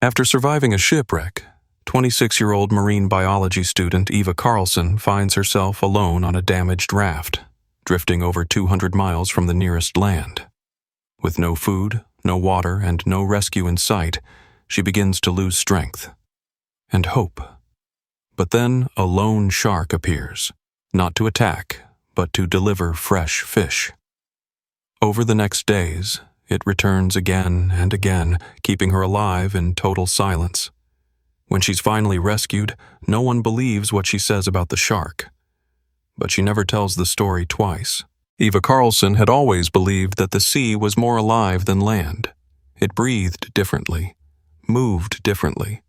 After surviving a shipwreck, 26-year-old marine biology student Eva Carlson finds herself alone on a damaged raft, drifting over 200 miles from the nearest land. With no food, no water, and no rescue in sight, she begins to lose strength and hope. But then a lone shark appears, not to attack, but to deliver fresh fish. Over the next days, it returns again and again, keeping her alive in total silence. When she's finally rescued, no one believes what she says about the shark. But she never tells the story twice. Eva Carlson had always believed that the sea was more alive than land. It breathed differently, moved differently.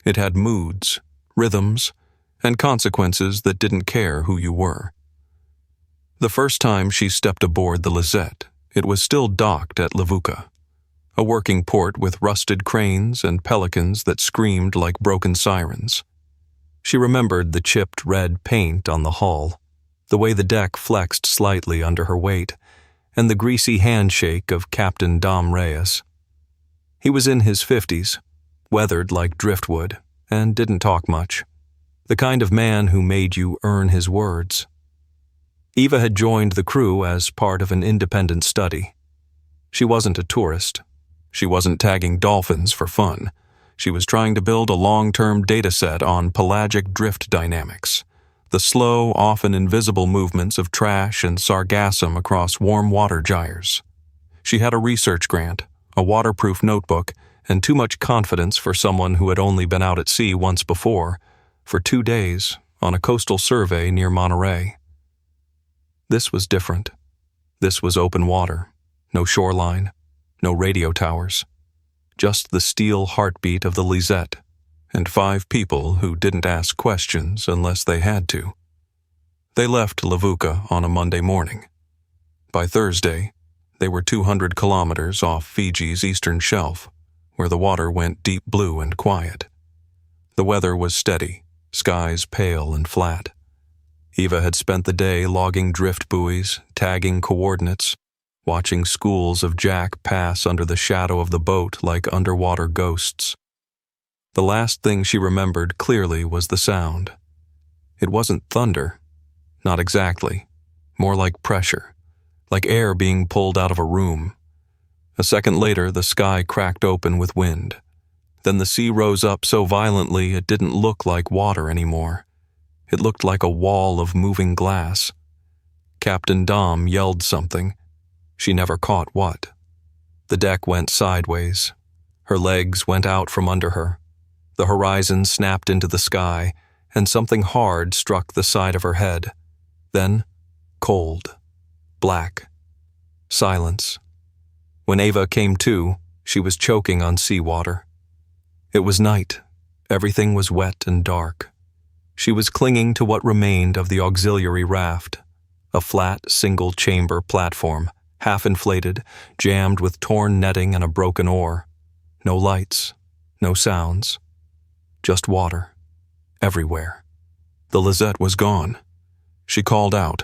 It had moods, rhythms, and consequences that didn't care who you were. The first time she stepped aboard the Lizette, it was still docked at Levuka, a working port with rusted cranes and pelicans that screamed like broken sirens. She remembered the chipped red paint on the hull, the way the deck flexed slightly under her weight, and the greasy handshake of Captain Dom Reyes. He was in his 50s, weathered like driftwood, and didn't talk much. The kind of man who made you earn his words. Eva had joined the crew as part of an independent study. She wasn't a tourist. She wasn't tagging dolphins for fun. She was trying to build a long-term data set on pelagic drift dynamics, the slow, often invisible movements of trash and sargassum across warm water gyres. She had a research grant, a waterproof notebook, and too much confidence for someone who had only been out at sea once before, for 2 days, on a coastal survey near Monterey. This was different. This was open water, no shoreline, no radio towers, just the steel heartbeat of the Lizette, and 5 people who didn't ask questions unless they had to. They left Levuka on a Monday morning. By Thursday, they were 200 kilometers off Fiji's eastern shelf, where the water went deep blue and quiet. The weather was steady, skies pale and flat. Eva had spent the day logging drift buoys, tagging coordinates, watching schools of jack pass under the shadow of the boat like underwater ghosts. The last thing she remembered clearly was the sound. It wasn't thunder. Not exactly. More like pressure, like air being pulled out of a room. A second later, the sky cracked open with wind. Then the sea rose up so violently it didn't look like water anymore. It looked like a wall of moving glass. Captain Dom yelled something. She never caught what. The deck went sideways. Her legs went out from under her. The horizon snapped into the sky, and something hard struck the side of her head. Then, cold, black, silence. When Eva came to, she was choking on seawater. It was night. Everything was wet and dark. She was clinging to what remained of the auxiliary raft, a flat, single-chamber platform, half-inflated, jammed with torn netting and a broken oar. No lights, no sounds, just water, everywhere. The Lizette was gone. She called out,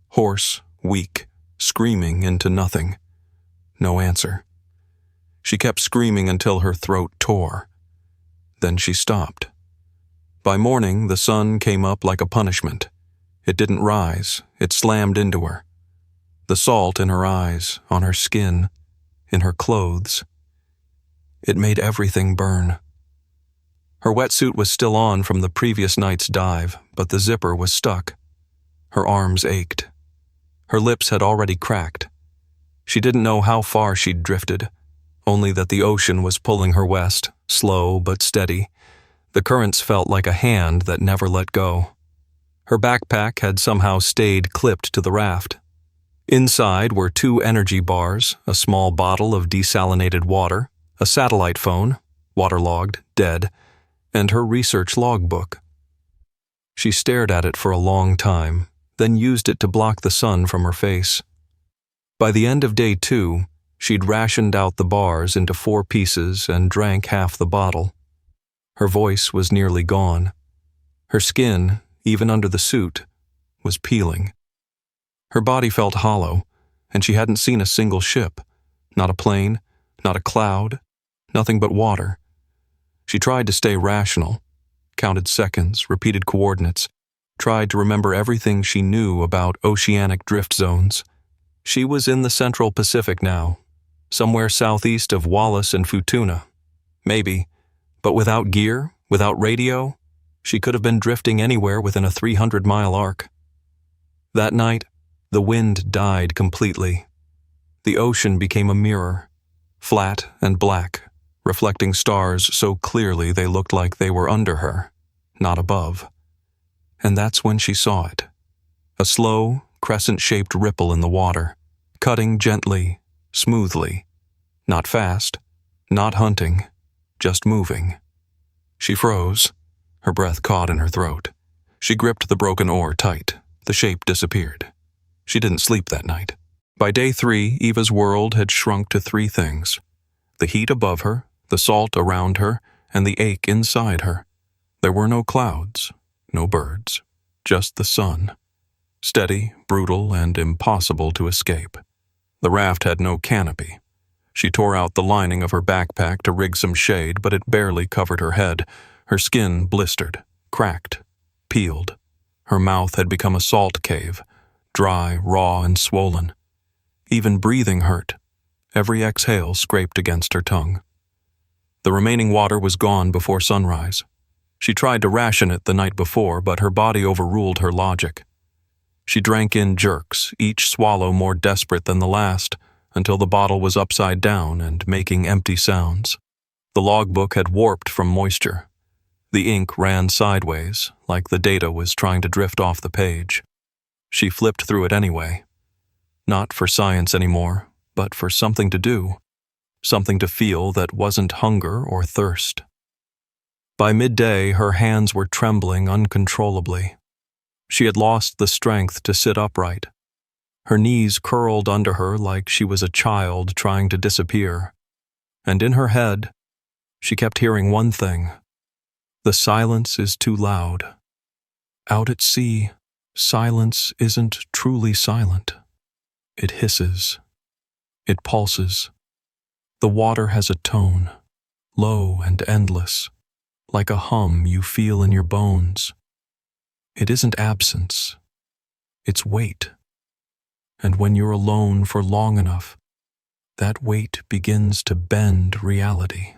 hoarse, weak, screaming into nothing. No answer. She kept screaming until her throat tore. Then she stopped. By morning, the sun came up like a punishment. It didn't rise, it slammed into her. The salt in her eyes, on her skin, in her clothes. It made everything burn. Her wetsuit was still on from the previous night's dive, but the zipper was stuck. Her arms ached. Her lips had already cracked. She didn't know how far she'd drifted, only that the ocean was pulling her west, slow but steady. The currents felt like a hand that never let go. Her backpack had somehow stayed clipped to the raft. Inside were 2 energy bars, a small bottle of desalinated water, a satellite phone, waterlogged, dead, and her research logbook. She stared at it for a long time, then used it to block the sun from her face. By the end of day 2, she'd rationed out the bars into 4 pieces and drank half the bottle. Her voice was nearly gone. Her skin, even under the suit, was peeling. Her body felt hollow, and she hadn't seen a single ship, not a plane, not a cloud, nothing but water. She tried to stay rational, counted seconds, repeated coordinates, tried to remember everything she knew about oceanic drift zones. She was in the Central Pacific now, somewhere southeast of Wallace and Futuna. Maybe, but without gear, without radio, she could have been drifting anywhere within a 300-mile arc. That night, the wind died completely. The ocean became a mirror, flat and black, reflecting stars so clearly they looked like they were under her, not above. And that's when she saw it. A slow, crescent-shaped ripple in the water, cutting gently, smoothly. Not fast, not hunting, just moving. She froze, her breath caught in her throat. She gripped the broken oar tight. The shape disappeared. She didn't sleep that night. By day 3, Eva's world had shrunk to 3 things: the heat above her, the salt around her, and the ache inside her. There were no clouds, no birds, just the sun. Steady, brutal, and impossible to escape. The raft had no canopy. She tore out the lining of her backpack to rig some shade, but it barely covered her head. Her skin blistered, cracked, peeled. Her mouth had become a salt cave, dry, raw, and swollen. Even breathing hurt. Every exhale scraped against her tongue. The remaining water was gone before sunrise. She tried to ration it the night before, but her body overruled her logic. She drank in jerks, each swallow more desperate than the last, until the bottle was upside down and making empty sounds. The logbook had warped from moisture. The ink ran sideways, like the data was trying to drift off the page. She flipped through it anyway. Not for science anymore, but for something to do. Something to feel that wasn't hunger or thirst. By midday, her hands were trembling uncontrollably. She had lost the strength to sit upright. Her knees curled under her like she was a child trying to disappear. And in her head, she kept hearing one thing: the silence is too loud. Out at sea, silence isn't truly silent. It hisses. It pulses. The water has a tone, low and endless, like a hum you feel in your bones. It isn't absence. It's weight. And when you're alone for long enough, that weight begins to bend reality.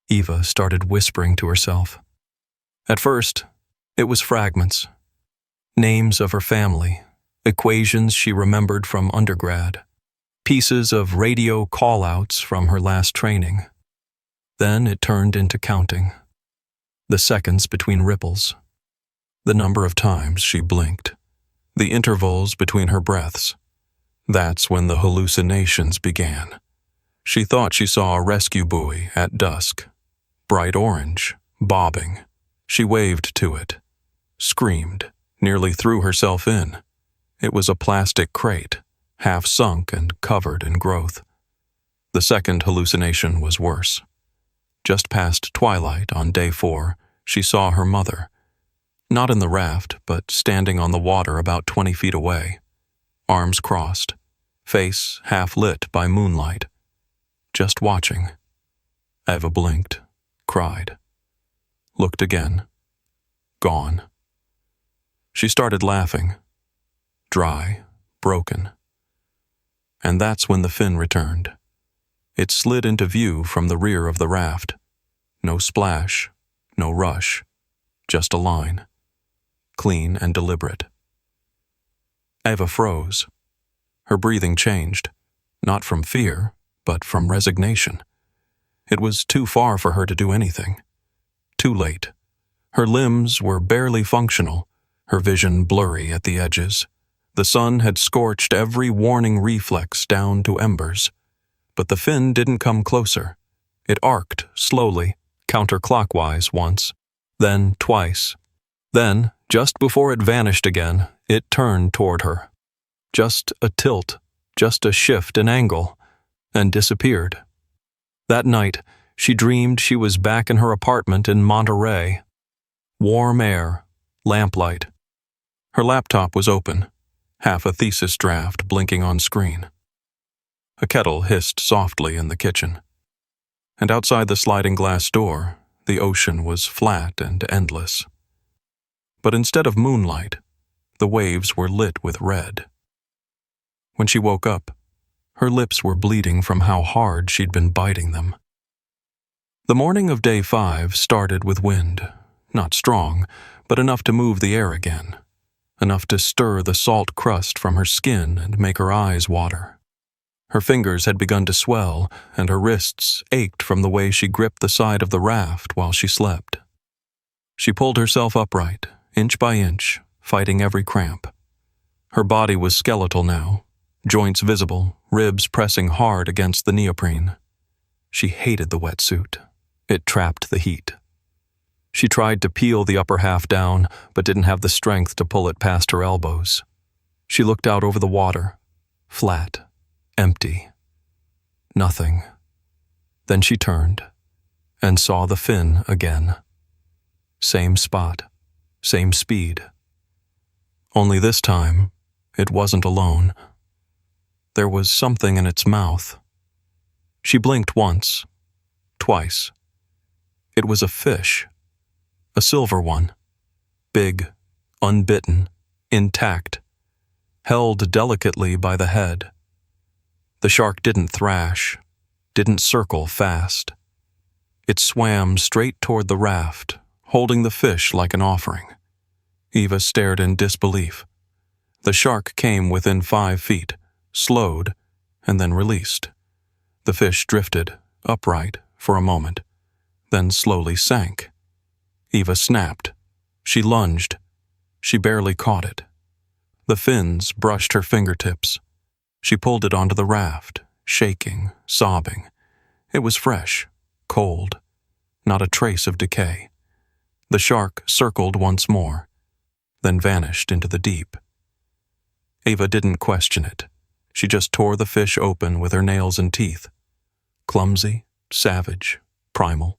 Eva started whispering to herself. At first, it was fragments. Names of her family, equations she remembered from undergrad, pieces of radio call-outs from her last training. Then it turned into counting. The seconds between ripples. The number of times she blinked. The intervals between her breaths. That's when the hallucinations began. She thought she saw a rescue buoy at dusk. Bright orange, bobbing. She waved to it. Screamed, nearly threw herself in. It was a plastic crate, half sunk and covered in growth. The second hallucination was worse. Just past twilight on day 4, she saw her mother. Not in the raft, but standing on the water about 20 feet away. Arms crossed, face half lit by moonlight. Just watching. Eva blinked, cried. Looked again. Gone. She started laughing. Dry, broken. And that's when the fin returned. It slid into view from the rear of the raft. No splash, no rush, just a line. Clean and deliberate. Eva froze. Her breathing changed, not from fear, but from resignation. It was too far for her to do anything. Too late. Her limbs were barely functional, her vision blurry at the edges. The sun had scorched every warning reflex down to embers. But the fin didn't come closer. It arced slowly, counterclockwise once, then twice. Then, just before it vanished again, it turned toward her. Just a tilt, just a shift in angle, and disappeared. That night, she dreamed she was back in her apartment in Monterey. Warm air, lamplight. Her laptop was open, half a thesis draft blinking on screen. A kettle hissed softly in the kitchen. and outside the sliding glass door, the ocean was flat and endless. But instead of moonlight, the waves were lit with red. When she woke up, her lips were bleeding from how hard she'd been biting them. The morning of day 5 started with wind, not strong, but enough to move the air again, enough to stir the salt crust from her skin and make her eyes water. Her fingers had begun to swell, and her wrists ached from the way she gripped the side of the raft while she slept. She pulled herself upright, inch by inch, fighting every cramp. Her body was skeletal now, joints visible, ribs pressing hard against the neoprene. She hated the wetsuit. It trapped the heat. She tried to peel the upper half down, but didn't have the strength to pull it past her elbows. She looked out over the water, flat, empty. Nothing. Then she turned and saw the fin again. Same spot, same speed. Only this time, it wasn't alone. There was something in its mouth. She blinked once, twice. It was a fish, a silver one, big, unbitten, intact, held delicately by the head. The shark didn't thrash, didn't circle fast. It swam straight toward the raft, holding the fish like an offering. Eva stared in disbelief. The shark came within 5 feet, slowed, and then released. The fish drifted, upright, for a moment, then slowly sank. Eva snapped. She lunged. She barely caught it. The fins brushed her fingertips. She pulled it onto the raft, shaking, sobbing. It was fresh, cold, not a trace of decay. The shark circled once more, then vanished into the deep. Eva didn't question it. She just tore the fish open with her nails and teeth. Clumsy, savage, primal.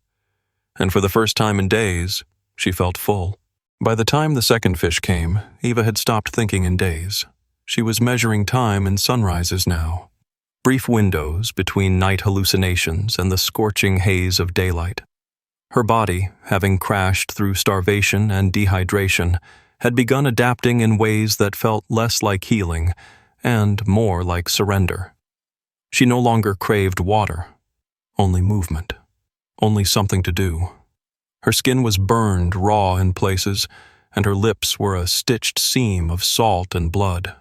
And for the first time in days, she felt full. By the time the second fish came, Eva had stopped thinking in days. She was measuring time in sunrises now. Brief windows between night hallucinations and the scorching haze of daylight. Her body, having crashed through starvation and dehydration, had begun adapting in ways that felt less like healing and more like surrender. She no longer craved water, only movement, only something to do. Her skin was burned raw in places, and her lips were a stitched seam of salt and blood.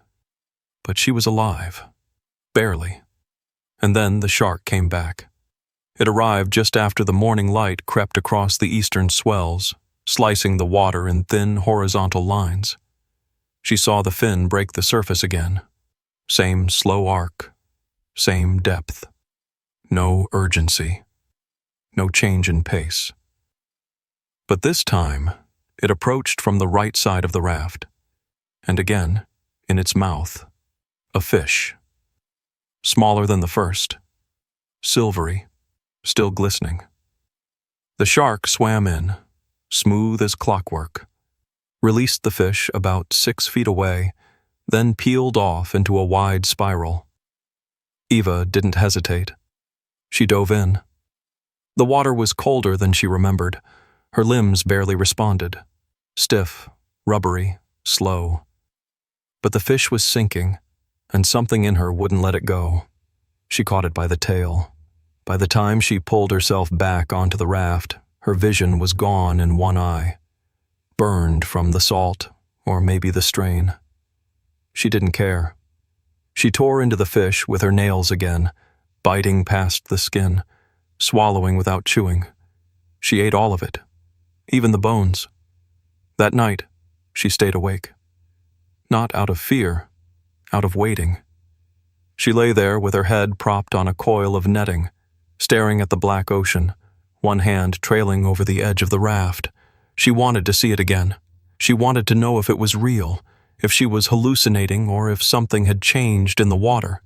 But she was alive, barely. And then the shark came back. It arrived just after the morning light crept across the eastern swells, slicing the water in thin horizontal lines. She saw the fin break the surface again. Same slow arc, same depth. No urgency. No change in pace. But this time, it approached from the right side of the raft. And again, in its mouth, a fish. Smaller than the first. Silvery, still glistening. The shark swam in, smooth as clockwork, released the fish about 6 feet away, then peeled off into a wide spiral. Eva didn't hesitate. She dove in. The water was colder than she remembered. Her limbs barely responded. Stiff, rubbery, slow. But the fish was sinking, and something in her wouldn't let it go. She caught it by the tail. By the time she pulled herself back onto the raft, her vision was gone in one eye. Burned from the salt, or maybe the strain. She didn't care. She tore into the fish with her nails again, biting past the skin, swallowing without chewing. She ate all of it, even the bones. That night, she stayed awake. Not out of fear, out of waiting. She lay there with her head propped on a coil of netting, staring at the black ocean, one hand trailing over the edge of the raft. She wanted to see it again. She wanted to know if it was real, if she was hallucinating, or if something had changed in the water.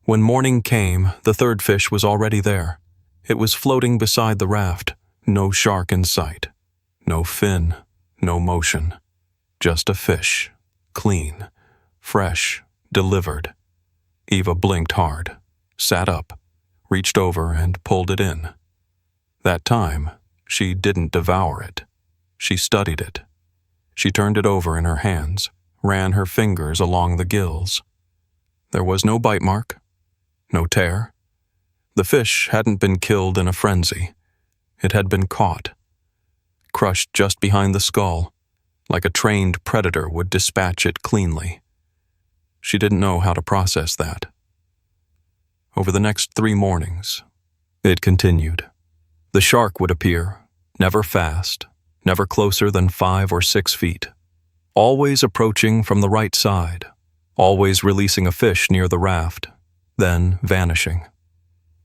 When morning came, the third fish was already there. It was floating beside the raft, no shark in sight. No fin, no motion. Just a fish, clean, fresh, delivered. Eva blinked hard, sat up, reached over and pulled it in. That time, she didn't devour it. She studied it. She turned it over in her hands, ran her fingers along the gills. There was no bite mark, no tear. The fish hadn't been killed in a frenzy. It had been caught, crushed just behind the skull, like a trained predator would dispatch it cleanly. She didn't know how to process that. Over the next 3 mornings, it continued. The shark would appear, never fast, never closer than 5 or 6 feet, always approaching from the right side, always releasing a fish near the raft, then vanishing.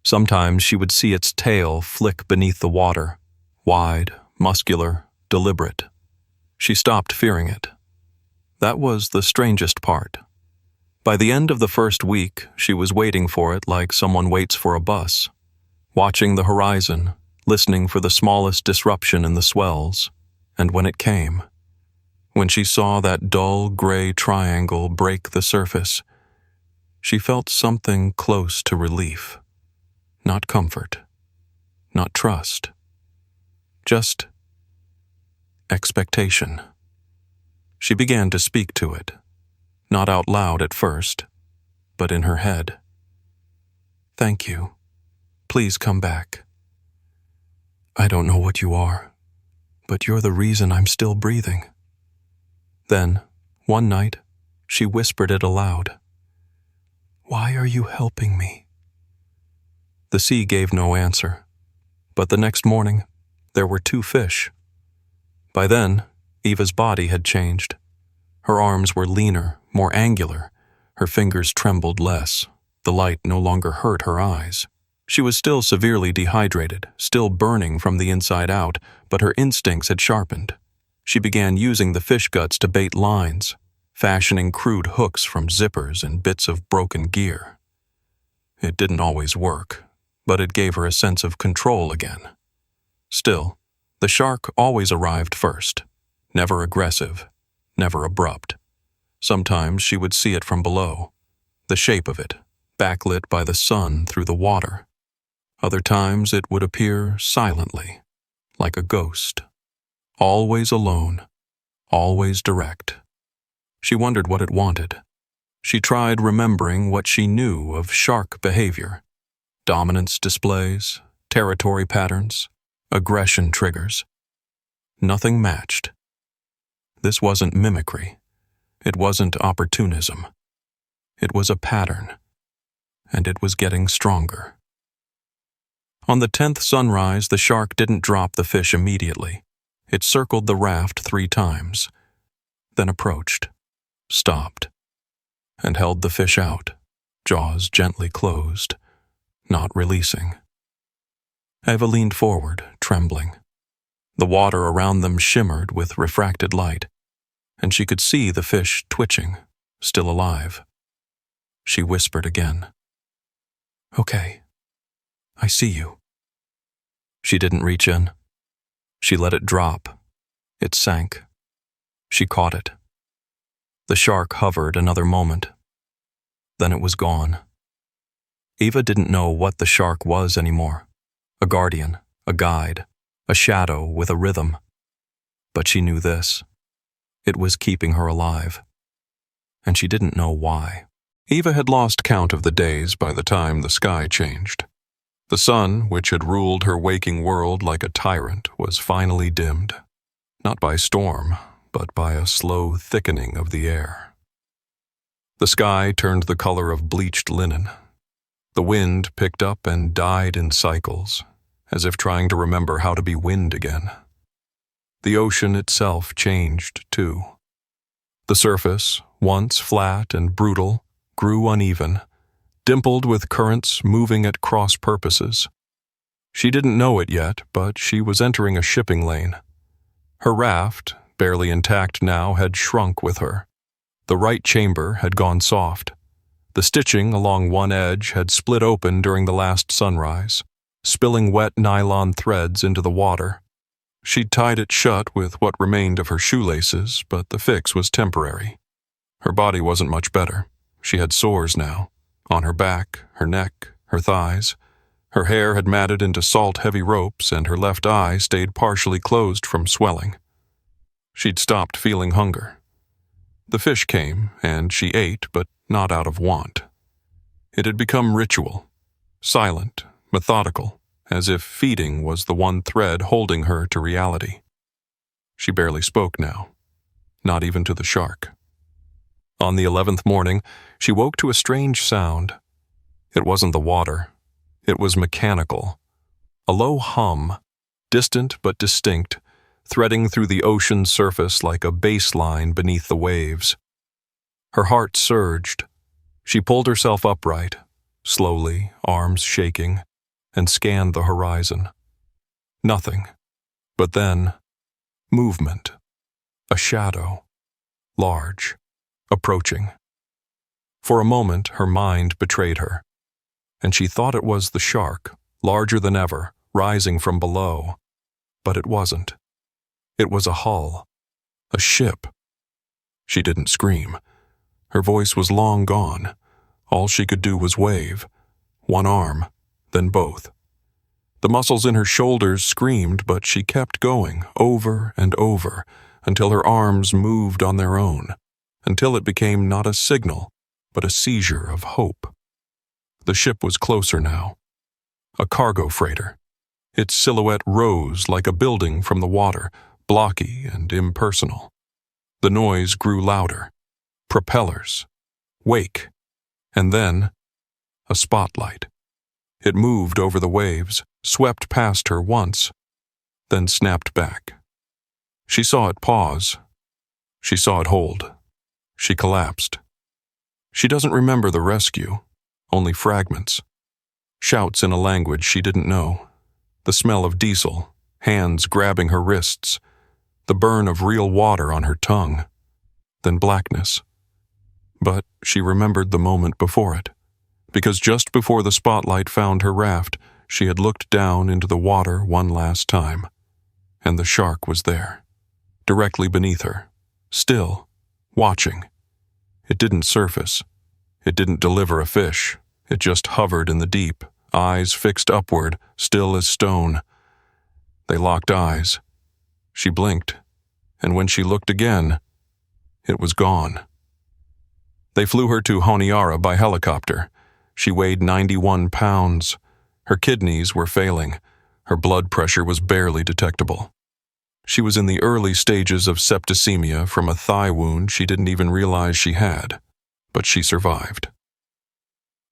Sometimes she would see its tail flick beneath the water, wide, muscular, deliberate. She stopped fearing it. That was the strangest part. By the end of the first week, she was waiting for it like someone waits for a bus, watching the horizon, listening for the smallest disruption in the swells, and when it came, when she saw that dull gray triangle break the surface, she felt something close to relief. Not comfort, not trust, just expectation. She began to speak to it, not out loud at first, but in her head. "Thank you. Please come back. I don't know what you are, but you're the reason I'm still breathing." Then, one night, she whispered it aloud. "Why are you helping me?" The sea gave no answer, but the next morning, there were 2 fish. By then, Eva's body had changed. Her arms were leaner, more angular. Her fingers trembled less. The light no longer hurt her eyes. She was still severely dehydrated, still burning from the inside out, but her instincts had sharpened. She began using the fish guts to bait lines, fashioning crude hooks from zippers and bits of broken gear. It didn't always work, but it gave her a sense of control again. Still, the shark always arrived first, never aggressive, never abrupt. Sometimes she would see it from below, the shape of it, backlit by the sun through the water. Other times it would appear silently, like a ghost. Always alone, always direct. She wondered what it wanted. She tried remembering what she knew of shark behavior. Dominance displays, territory patterns, aggression triggers. Nothing matched. This wasn't mimicry. It wasn't opportunism. It was a pattern, and it was getting stronger. On the 10th sunrise, the shark didn't drop the fish immediately. It circled the raft 3 times, then approached, stopped, and held the fish out, jaws gently closed, not releasing. Eva leaned forward, trembling. The water around them shimmered with refracted light, and she could see the fish twitching, still alive. She whispered again. "Okay, I see you." She didn't reach in. She let it drop. It sank. She caught it. The shark hovered another moment. Then it was gone. Eva didn't know what the shark was anymore. A guardian, a guide, a shadow with a rhythm. But she knew this. It was keeping her alive. And she didn't know why. Eva had lost count of the days by the time the sky changed. The sun, which had ruled her waking world like a tyrant, was finally dimmed. Not by storm, but by a slow thickening of the air. The sky turned the color of bleached linen. The wind picked up and died in cycles, as if trying to remember how to be wind again. The ocean itself changed, too. The surface, once flat and brutal, grew uneven, dimpled with currents moving at cross purposes. She didn't know it yet, but she was entering a shipping lane. Her raft, barely intact now, had shrunk with her. The right chamber had gone soft. The stitching along one edge had split open during the last sunrise, spilling wet nylon threads into the water. She'd tied it shut with what remained of her shoelaces, but the fix was temporary. Her body wasn't much better. She had sores now, on her back, her neck, her thighs. Her hair had matted into salt-heavy ropes, and her left eye stayed partially closed from swelling. She'd stopped feeling hunger. The fish came, and she ate, but not out of want. It had become ritual, silent, methodical, as if feeding was the one thread holding her to reality. She barely spoke now, not even to the shark. On the 11th morning, she woke to a strange sound. It wasn't the water. It was mechanical. A low hum, distant but distinct, threading through the ocean's surface like a bass line beneath the waves. Her heart surged. She pulled herself upright, slowly, arms shaking, and scanned the horizon. Nothing. But then, movement. A shadow. Large. Approaching. For a moment, her mind betrayed her, and she thought it was the shark, larger than ever, rising from below. But it wasn't. It was a hull. A ship. She didn't scream. Her voice was long gone. All she could do was wave. One arm, then both. The muscles in her shoulders screamed, but she kept going, over and over, until her arms moved on their own, until it became not a signal, but a seizure of hope. The ship was closer now. A cargo freighter. Its silhouette rose like a building from the water, blocky and impersonal. The noise grew louder. Propellers. Wake. And then, a spotlight. It moved over the waves, swept past her once, then snapped back. She saw it pause. She saw it hold. She collapsed. She doesn't remember the rescue, only fragments. Shouts in a language she didn't know. The smell of diesel, hands grabbing her wrists, the burn of real water on her tongue. Then blackness. But she remembered the moment before it, because just before the spotlight found her raft, she had looked down into the water one last time, and the shark was there, directly beneath her, still, watching. It didn't surface. It didn't deliver a fish. It just hovered in the deep, eyes fixed upward, still as stone. They locked eyes. She blinked, and when she looked again, it was gone. They flew her to Honiara by helicopter. She weighed 91 pounds. Her kidneys were failing. Her blood pressure was barely detectable. She was in the early stages of septicemia from a thigh wound she didn't even realize she had, but she survived.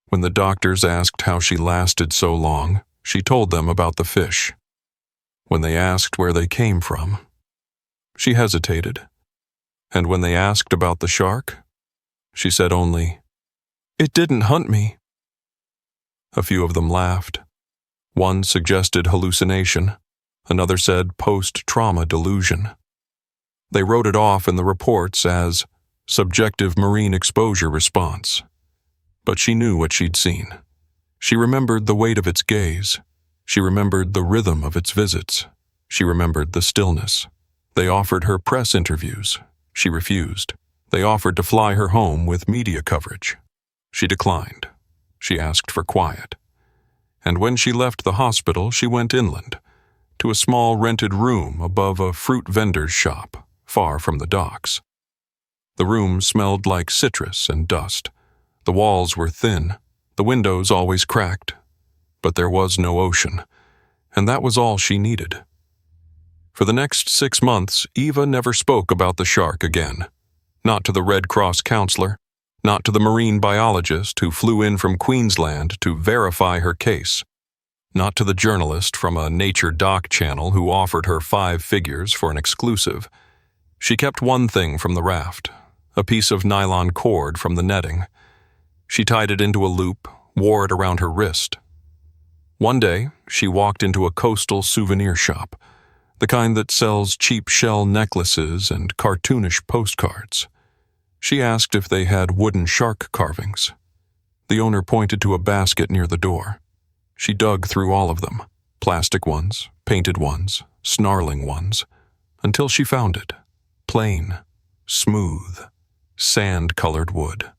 When the doctors asked how she lasted so long, she told them about the fish. When they asked where they came from, she hesitated. And when they asked about the shark, she said only, "It didn't hunt me." A few of them laughed. One suggested hallucination. Another said post-trauma delusion. They wrote it off in the reports as subjective marine exposure response. But she knew what she'd seen. She remembered the weight of its gaze. She remembered the rhythm of its visits. She remembered the stillness. They offered her press interviews. She refused. They offered to fly her home with media coverage. She declined. She asked for quiet. And when she left the hospital, she went inland, to a small rented room above a fruit vendor's shop, far from the docks. The room smelled like citrus and dust. The walls were thin, the windows always cracked, but there was no ocean, and that was all she needed. For the next 6 months, Eva never spoke about the shark again. Not to the Red Cross counselor, not to the marine biologist who flew in from Queensland to verify her case, not to the journalist from a nature doc channel who offered her 5 figures for an exclusive. She kept one thing from the raft, a piece of nylon cord from the netting. She tied it into a loop, wore it around her wrist. One day, she walked into a coastal souvenir shop, the kind that sells cheap shell necklaces and cartoonish postcards. She asked if they had wooden shark carvings. The owner pointed to a basket near the door. She dug through all of them, plastic ones, painted ones, snarling ones, until she found it. Plain, smooth, sand-colored wood.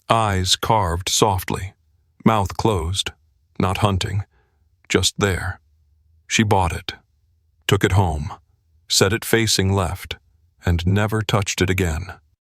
Eyes carved softly, mouth closed, not hunting, just there. She bought it, took it home, set it facing left, and never touched it again.